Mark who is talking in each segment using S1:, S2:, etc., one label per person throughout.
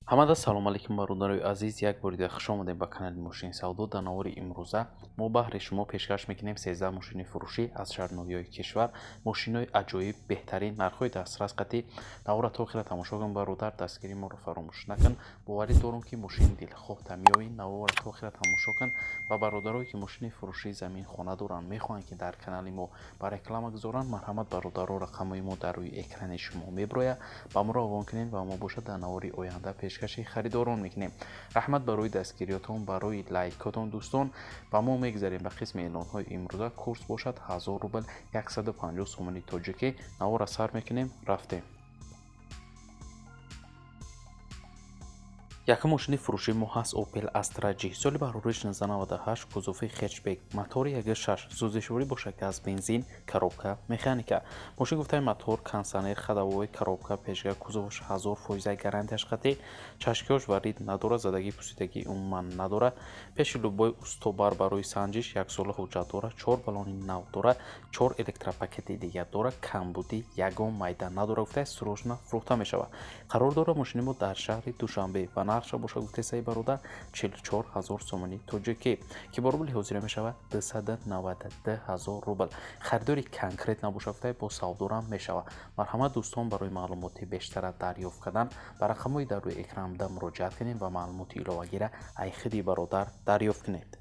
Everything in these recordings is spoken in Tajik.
S1: ҳамада салом алейкум бародарои азиз, як бори дигар хуш омадем ба канали мошини савдо. Дар навори имрӯза мо баҳри шумо пешкаш мекунем 13 мошини фурӯшӣ аз шаҳрноҳиёи кишвар. Мошинои аҷоиб, беҳтарин нархҳои дастрас қатъӣ. навора то охира тамошо кун бародар, дастгирии моро фаромӯш накун. боварӣ дорум ки мошини дилхоҳ тамиёӣ. навора то охира тамошо кун. ва бародарое ки мошини фурӯшии замин хона доранд, мехоҳанд ки дар канали мо ба реклама гузоранд, марҳамат бародаро, рақамҳои мо дар рӯи экрани шумо мебирояд. ба мо равон кунед ва мо бошад дар навори оянда пешкаши харидорон мекунем. раҳмат барои дастгириётон, барои лайкотон дӯстон. ва мо мегзарем ба қисми эълонҳои имрӯза. курс бошад 1000 рубл 150 сомони тоҷикӣ. навора сар мекунем, рафтем. якум мошини фурӯшии мо ҳаст Opel Astra G. соли барори 1998, кузофи хэтчбек, мотори 1.6, сӯзишворӣ бошад газ бензин, коробка механика. мошин гуфтаи мотор, кондиционер, ходовой, коробка, пешга, кузоваш 1000% гарантияш қатъӣ, чашкиёш ва рид надорад, задагӣ пусидагӣ умуман надорад. пеши лубой устобар барои санҷиш, 1 сола ҳуҷҷат дорад, 4 баллони нав дорад, 4 электропакети дигар дорад, камбудӣ ягон майда надорад. гуфтаи срочно фурӯхта мешавад. қарор дорад мошини мо дар шаҳри Душанбе. ба нархша бошад гуфтесаи бародар 44 000 сомони тоҷикӣ, ки бо рубли ҳозира мешавад 292 000 рубл. харидори конкрет набошад гуфтаи бо савдорам мешавад. марҳамат дӯстон, барои маълумоти бештара дарёфт кардан ба рақамҳои дар рӯи экранда муроҷиат кунед ва маълумоти иловагира ай худи бародар дарёфт кунед.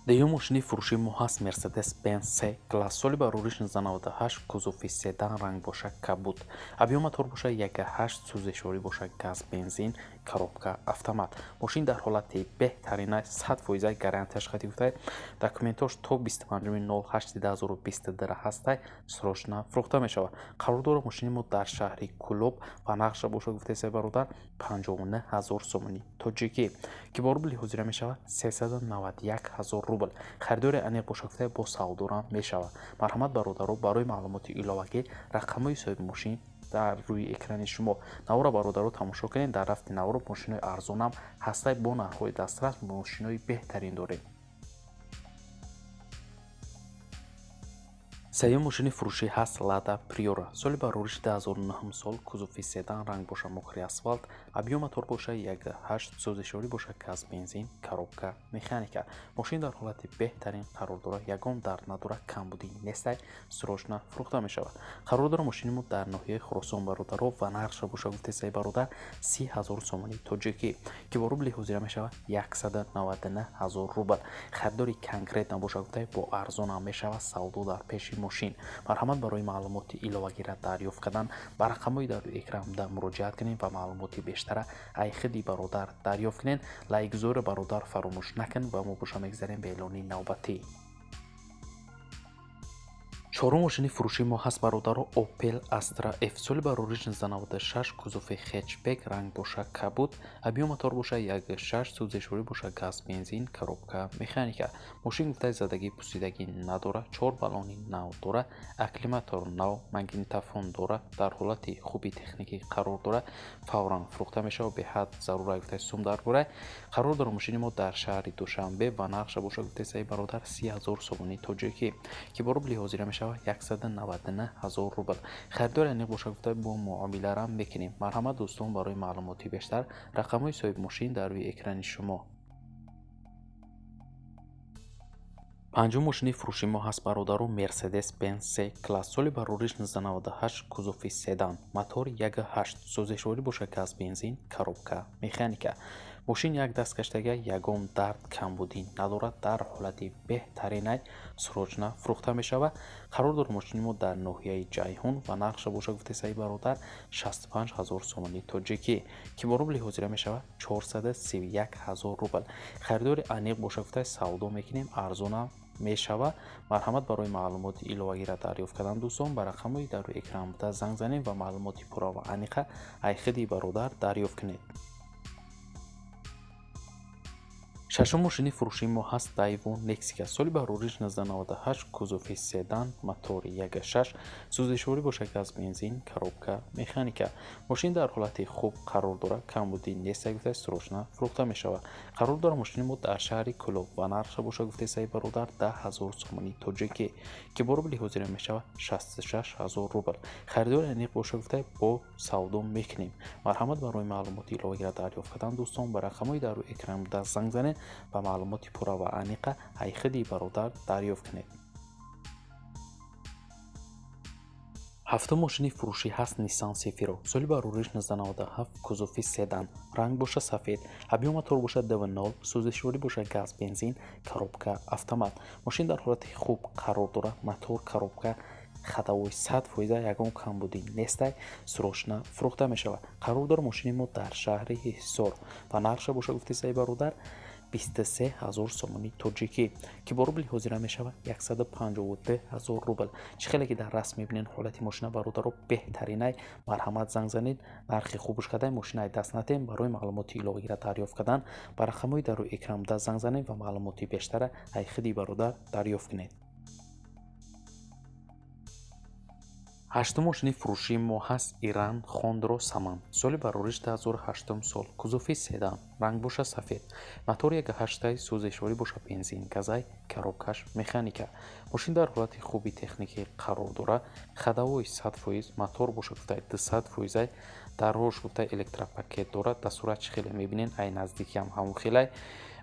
S1: деюм мошини фурӯшии мо ҳаст Mercedes-Benz C-класс. соли барори 1998, кузофи седан, ранг бошад кабуд, объём мотор бошад 1.8, сӯзишворӣ бошад газ бензин, коробка автомат. мошин дар ҳолати беҳтарин аст, 100% гарантияш қатъӣ гуфтаи документош то 25/08/2022 ҳастай, срочно фурӯхта мешавад. қарор дорад мошини мо дар шаҳри Кӯлоб ва нақша бошад гуфтесаи бародар 59 000 сомони тоҷикӣ, ки бо рубли ҳозира мешавад 391 000 рубл. харидори аниқ бошад гуфтаи бо савдорам мешавад. марҳамат бародаро, барои маълумоти иловагӣ рақамҳои соҳиби мошин дар рӯи экрани шумо. навора бародаро тамошо кунед. дар рафти навора мошинои арзонам ҳастай, бо нархҳои дастрас мошинои беҳтарин дорем. сеюм мошини фурӯшӣ ҳаст Lada Priora. соли барори 2009 сол, кузофи седан, ранг бошад мокри асфалт, объём мотор бошад 1.8, сӯзишворӣ бошад газ бензин, коробка механика. мошин дар ҳолати беҳтарин қарор дорад, ягон дард надорад, камбудӣ нестай, срочно фурӯхта мешавад. қарор дорад мошини мо дар ноҳияи Хуросон бародаро ва нархша бошад гуфтесаи бародар 30 000 сомони тоҷикӣ, ки бо рубли ҳозира мешавад 199 000 рубл. харидори конкрет набошад гуфтаи бо арзонам мешавад. савдо дар пеши мошин. марҳамат барои маълумоти иловагира дарёфт кардан ба рақамҳои дар рӯи экранда муроҷиат кунед ва маълумоти бештара ай худи бародар дарёфт кунед. лайкгузори бародар фаромӯш накун ва мо боша мегзарем ба эълони навбатӣ. чорум мошини фурӯшии мо ҳаст бародаро Opel Astra F. соли барори 1996, кузофи хэтчбек, ранг бошад кабуд, объём мотор бошад 1.6, сӯзишворӣ бошад газ бензин, коробка механика. мошин гуфтаи задагӣ пусидагӣ надорад, 4 баллони нав дорад, акклиматор нав, магнитофон дорад, дар ҳолати хуби техникӣ қарор дорад, фавран фурӯхта мешавад, беҳад зарура гуфтаи сум дар бора. қарор дорад мошини мо дар шаҳри Душанбе ва нархша бошад гуфтесаи бародар 30 000 сомони тоҷикӣ, ки бо рубли ҳозира мешавад 199 000 рубл. харидори аниқ бошад гуфта бо муомиларам мекунем. марҳамат дӯстон, барои маълумоти бештар рақамҳои соҳиби мошин дар рӯи экрани шумо. панҷум мошини фурӯшии мо ҳаст бародаро Mercedes-Benz C-класс. соли барори 1998, кузофи седан, мотор 1.8, сӯзишворӣ бошад газ бензин, коробка механика. мошин як дасткаштага, ягон дард, камбудӣ надорад, дар ҳолати беҳтаринай, срочно фурӯхта мешавад. қарор дорад мошини мо дар ноҳияи Ҷайҳун ва нархша бошад гуфтесаи бародар 65 000 сомони тоҷикӣ, ки бо рубли ҳозира мешавад 431 000 рубл. харидори аниқ бошад гуфтаи савдо мекунем, арзонам мешавад. марҳамат барои маълумоти иловагира дарёфт кардан дӯстон ба рақамҳои дар рӯи экран буда занг занед ва маълумоти пурра ва аниқа ай худи бародар дарёфт кунед. шашум мошини фурӯшии мо ҳаст Daewoo Nexia. соли баҳруриш 1998, кузуфи седан, мотори 1.6, сӯзишворӣ бо шакли аз бензин, коробка механика. мошин дар ҳолати хуб қарор дорад, камбудӣ нест гуфта срочна фурӯхта мешавад. қарор дорад мошини мо дар шаҳри Кӯлоб ва нархша боша гуфтесаи бародар 10 000 сомонӣ тоҷикӣ, ки бо рубли ҳозира мешавад 66 000 рубл. харидори аниқ боша гуфта бо савдо мекунем. марҳамат барои маълумоти иловагира дарёфт кардан дӯстон ба рақамҳои дар рӯи экран буда занг занед ва маълумоти пурра ва аниқа айхиди бародар дарёфт кунед. ҳафтум мошини фурӯшӣ ҳаст Nissan Sefiro. соли баҳруриш 1997, кузуфи седан, ранг боша сафед, объём мотор боша 2.0, сӯзишворӣ боша газ бензин, коробка автомат. мошин дар ҳолати хуб қарор дорад, мотор, коробка хатавои 100% ягон камбудӣ нестай срочна фурӯхта мешавад. қарор дорад мошини мо дар шаҳри Ҳисор ва нархша боша гуфтесаи бародар 23 000 сомонӣ тоҷикӣ, ки бо рубли ҳозира мешавад 152 000 рубл. чӣ хеле ки дар расм мебинед ҳолати мошина бародаро беҳтаринай, марҳамат занг занед, нархи хубуш кардаи мошинай даст натем. барои маълумоти иловагира дарёфт кардан ба рақамҳои дар рӯи экран буда занг занед ва маълумоти бештара айхиди бародар дарёфт кунед. ҳаштум мошини фурӯшии мо ҳаст Иран Хондро Саман. соли баҳруриш 2008 сол, кузуфи седан, ранг боша сафед, мотор 1.8, сӯзишворӣ боша бензин, газай, коробкаш механика. мошин дар ҳолати хуби техникӣ қарор дорад, хадавои 100%, мотор боша гуфта 200%, дарҳош гуфта электропакет дорад. дастура чӣ хеле мебинен, ай наздикиам ҳамон хелай.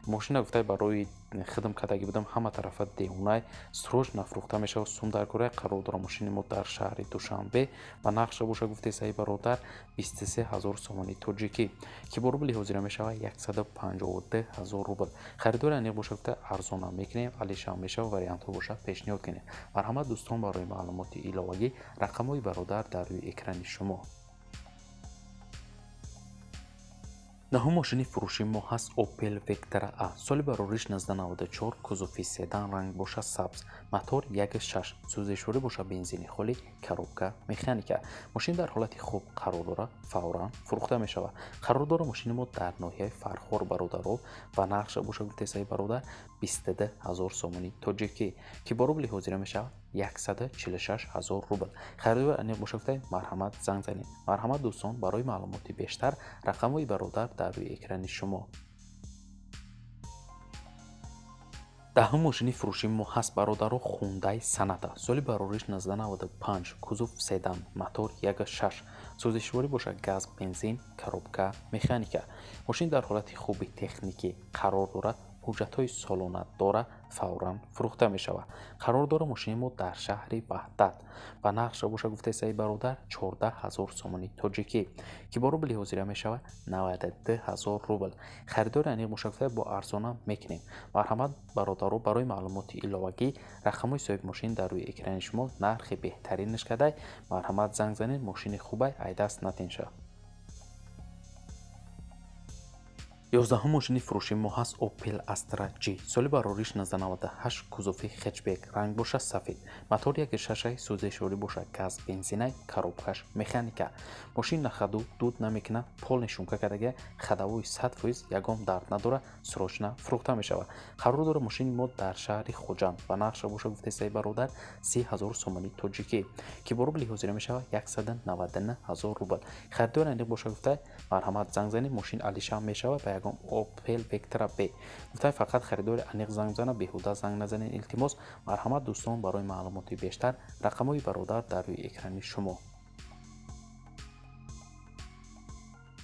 S1: мошина гуфта барои хидм кардаги будам ҳама тарафа девунай срочна фурӯхта мешавад. сум дар кораи қарор дорад мошини мо дар шаҳри Душанбе ва нархша боша гуфтесаи бародар 23 000 сомонӣ тоҷикӣ, ки бо рубли ҳозира мешавад 152 000 рубл. харидори аниқ боша гуфта арзона мекунем, алишам мешавад, вариантҳо боша пешниҳод кунем. марҳамат дӯстон, барои маълумоти иловагӣ рақамҳои бародар дар рӯи экрани шумо. наҳум мошини фурӯшии мо ҳаст Opel Vectra A. соли баҳруриш 1994, кузуфи седан, ранг боша сабз, мотор 1.6, сӯзишворӣ боша бензини холӣ, коробка механика. мошин дар ҳолати хуб қарор дорад, фавран фурӯхта мешавад. қарор дорад мошини мо дар ноҳияи Фархор бародаро ва нархша боша гуфтесаи бародар 22 000 сомонӣ тоҷикӣ, ки бо рубли ҳозира мешавад 146 000 рубл. харидори аниқ боша гуфта марҳамат занг занед. марҳамат дӯстон, барои маълумоти бештар рақамҳои бародар дар рӯи экрани шумо. даҳум мошини фурӯшии мо ҳаст бародаро Hyundai Sonata. соли баҳруриш 1995, кузуф седан, мотор 1.6, сӯзишворӣ боша газ бензин, коробка механика. мошин дар ҳолати хуби техникӣ қарор дорад, ҳуҷҷатҳои солона дора, фавран фурӯхта мешавад. қарор дорад мошини мо дар шаҳри Ваҳдат ва нархша боша гуфтесаи бародар 14 000 сомонӣ тоҷикӣ, ки бо рубли ҳозира мешавад 92 000 рубл. харидори аниқ боша гуфта бо арзона мекунем. марҳамат бародаро, барои маълумоти иловагӣ рақамҳои соҳиби мошин дар рӯи экрани шумо нархи беҳтаринаш кардай, марҳамат занг занед, мошини хубай ай даст натенша. 11 мошини фурӯшии мо ҳаст Opel Astra G. соли баҳруриш 1998, кузуфи хетчбек, ранг боша сафед, мотор 1.6, сӯзишворӣ боша газ бензинай, коробкаш механика. мошин на хаду дуд намекунад, пол нишунка кардага хадавои 100%, ягон дард надорад, срочна фурӯхта мешавад. қарор дорад мошини мо дар шаҳри Хуҷанд ва нархша боша гуфтесаи бародар 30 000 сомонӣ тоҷикӣ, ки бо рубли ҳозира мешавад 191 000 рубл. харидори аниқ боша гуфта марҳамат занг занед, мошин алишам мешавад ба ягон Opel Vectra B. гуфтай фақат харидори аниқ занг зана, беҳуда занг назанед илтимос. марҳамат дӯстон, барои маълумоти бештар рақамҳои бародар дар рӯи экрани шумо.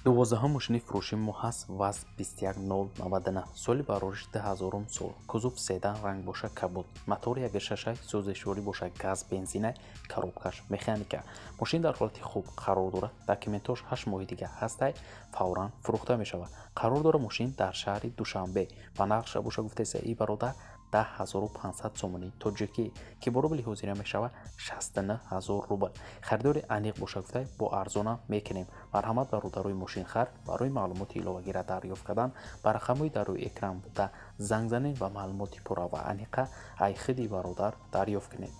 S1: 12 мошини фурӯшии мо ҳаст ВАЗ 21099. соли баҳруриш 2000 сол, кузуф седан, ранг боша кабуд, мотор 1.6, сӯзишворӣ боша газ бензинай, коробкаш механика. мошин дар ҳолати хуб қарор дорад, документош 8 моҳи дига ҳастай, фавран фурӯхта мешавад. қарор дорад мошин дар шаҳри Душанбе ва нархша боша гуфтесаи бародар 10 500 сомонӣ тоҷикӣ, ки бо рубли ҳозира мешавад 69 000 рубл. харидори аниқ боша гуфта бо арзона мекунем. марҳамат бародарои мошинхар, барои маълумоти иловагира дарёфт кардан ба рақамҳои дар рӯи экран буда занг занед ва маълумоти пурра ва аниқа айхиди бародар дарёфт кунед.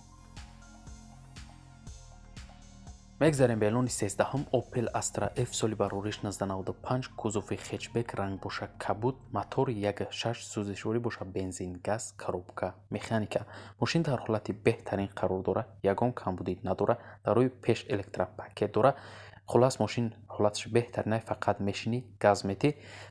S1: мегзарем ба эълони 13 Opel Astra F соли барориш 1995 кузови хетчбек рангбоша кабуд мотори 1.6 сӯзишворӣ боша бензин газ коробка механика. мошин дар ҳолати беҳтарин қарор дора, ягон камбудӣ надора, дар рӯи пеш электропакет дора. хулас мошин ҳолаташ беҳтарин, фақат мешини газ метӣ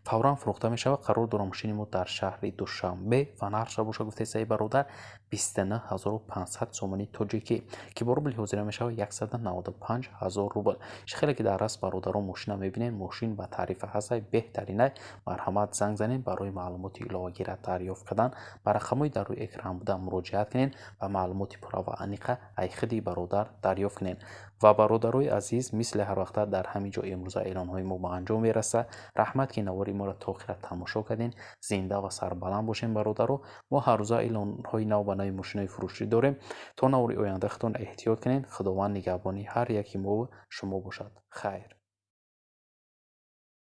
S1: фавран фурӯхта мешавад. қарор дора мошини мо дар шаҳри Душанбе ва нархша боша гуфтаи бародар 29500 сомони тоҷикӣ ки бо рубли ҳозира мешавад 195000 рубл. хеле ки дар раст бародарон мошина мебинед, мошин ба таърифа ҳастай беҳтаринай. марҳамат занг занед барои маълумоти иловагира дарёфт кардан ба рақамҳои дар рӯи экран буда муроҷиат кунед ва маълумоти пурра ва аниқа аз худи бародар дарёфт кунед. ва бародарои азиз, мисли ҳар вақта дар ҳамин ҷо имрӯза эълонҳои мо ба анҷом мерасад. раҳмат ки навори моро то охира тамошо кардем. зинда ва сарбаланд бошем бародаро. мо ҳаррӯза эълонҳои нав ба нави мошинои фурӯшӣ дорем. то навори ояндаатон эҳтиёт кунед. худованд нигаҳбони ҳар яки мо шумо бошад. хайр.